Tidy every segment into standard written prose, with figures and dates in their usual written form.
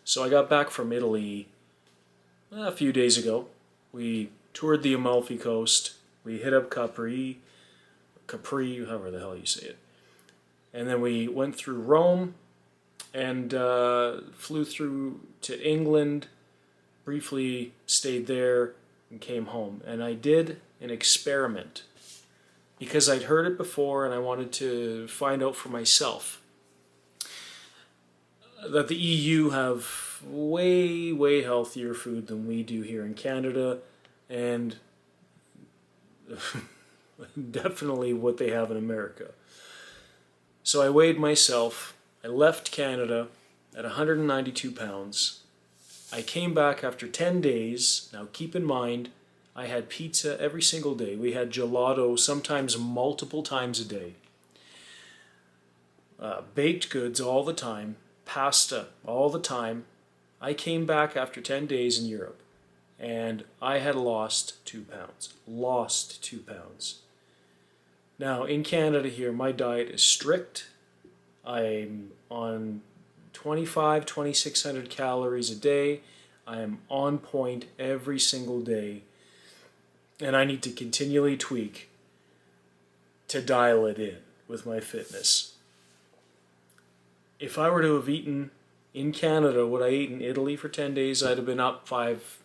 So I got back from Italy a few days ago. We toured the Amalfi Coast. We hit up Capri, however the hell you say it. And then we went through Rome and flew through to England, briefly stayed there, and came home. And I did an experiment because I'd heard it before and I wanted to find out for myself that the EU have way, way healthier food than we do here in Canada, and definitely what they have in America. So I weighed myself. I left Canada at 192 pounds. I came back after 10 days. Now keep in mind, I had pizza every single day. We had gelato sometimes multiple times a day. Baked goods all the time. Pasta all the time. I came back after 10 days in Europe and I had lost 2 pounds. Lost 2 pounds. Now in Canada here, my diet is strict. I'm on 2,600 calories a day. I am on point every single day. And I need to continually tweak to dial it in with my fitness. If I were to have eaten in Canada what I ate in Italy for 10 days, I'd have been up 5,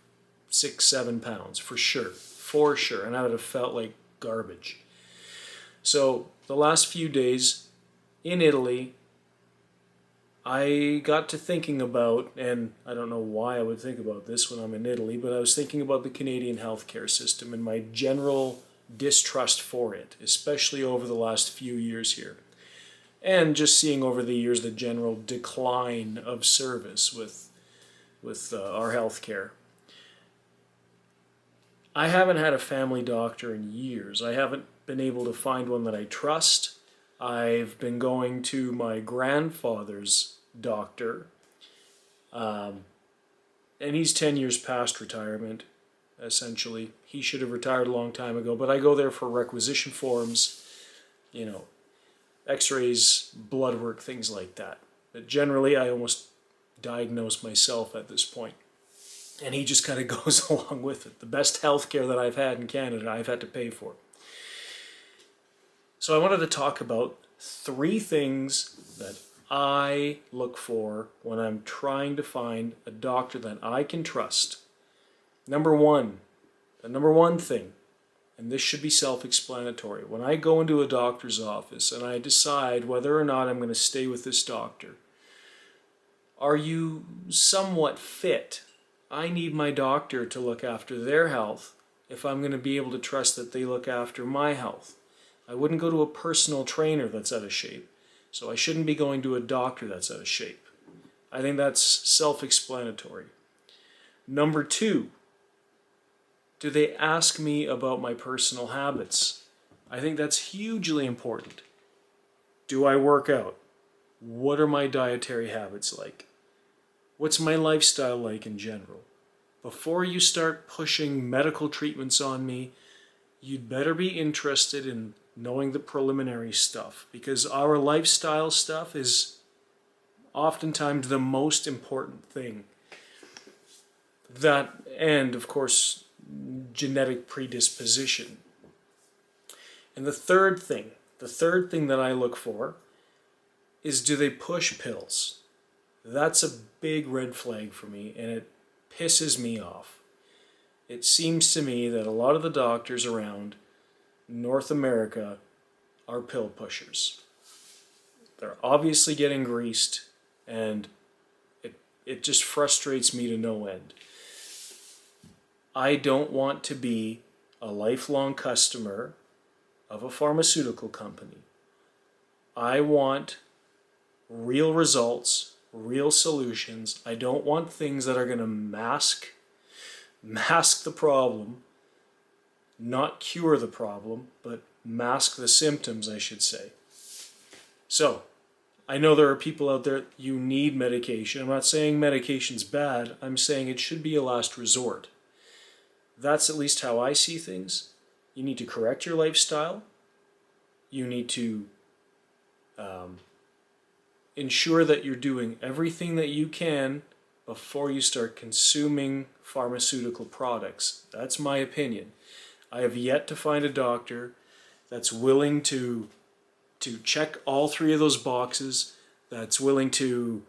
6, 7 pounds for sure. For sure. And I would have felt like garbage. So the last few days in Italy, I got to thinking about, and I don't know why I would think about this when I'm in Italy, but I was thinking about the Canadian healthcare system and my general distrust for it, especially over the last few years here. And just seeing over the years the general decline of service with our healthcare. I haven't had a family doctor in years. I haven't been able to find one that I trust. I've been going to my grandfather's doctor, and he's 10 years past retirement, essentially. He should have retired a long time ago, but I go there for requisition forms, x-rays, blood work, things like that. But generally, I almost diagnose myself at this point. And he just kind of goes along with it. The best healthcare that I've had in Canada, I've had to pay for. So I wanted to talk about 3 things that I look for when I'm trying to find a doctor that I can trust. The number one thing, and this should be self-explanatory, when I go into a doctor's office and I decide whether or not I'm going to stay with this doctor, are you somewhat fit? I need my doctor to look after their health if I'm going to be able to trust that they look after my health. I wouldn't go to a personal trainer that's out of shape, so I shouldn't be going to a doctor that's out of shape. I think that's self-explanatory. Number 2, do they ask me about my personal habits? I think that's hugely important. Do I work out? What are my dietary habits like? What's my lifestyle like in general? Before you start pushing medical treatments on me, you'd better be interested in knowing the preliminary stuff, because our lifestyle stuff is oftentimes the most important thing. That, and of course, genetic predisposition. And the third thing that I look for is, do they push pills? That's a big red flag for me, and it pisses me off. It seems to me that a lot of the doctors around North America are pill pushers. They're obviously getting greased, and it just frustrates me to no end. I don't want to be a lifelong customer of a pharmaceutical company. I want real results, real solutions. I don't want things that are going to mask the problem, not cure the problem, but mask the symptoms, I should say. So, I know there are people out there, you need medication. I'm not saying medication's bad. I'm saying it should be a last resort. That's at least how I see things. You need to correct your lifestyle. You need to ensure that you're doing everything that you can before you start consuming pharmaceutical products. That's my opinion. I have yet to find a doctor that's willing to check all three of those boxes, that's willing to,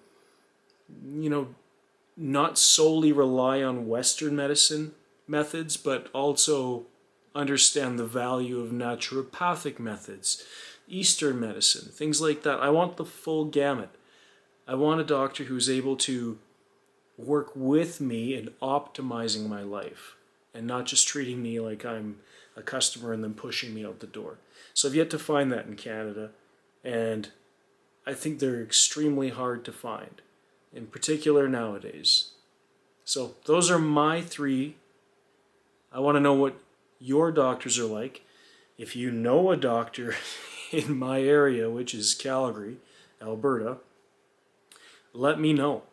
not solely rely on Western medicine methods, but also understand the value of naturopathic methods, Eastern medicine, things like that. I want the full gamut. I want a doctor who's able to work with me in optimizing my life and not just treating me like I'm a customer and then pushing me out the door. So I've yet to find that in Canada, and I think they're extremely hard to find, in particular nowadays. So those are my three. I want to know what your doctors are like. If you know a doctor in my area, which is Calgary, Alberta, let me know.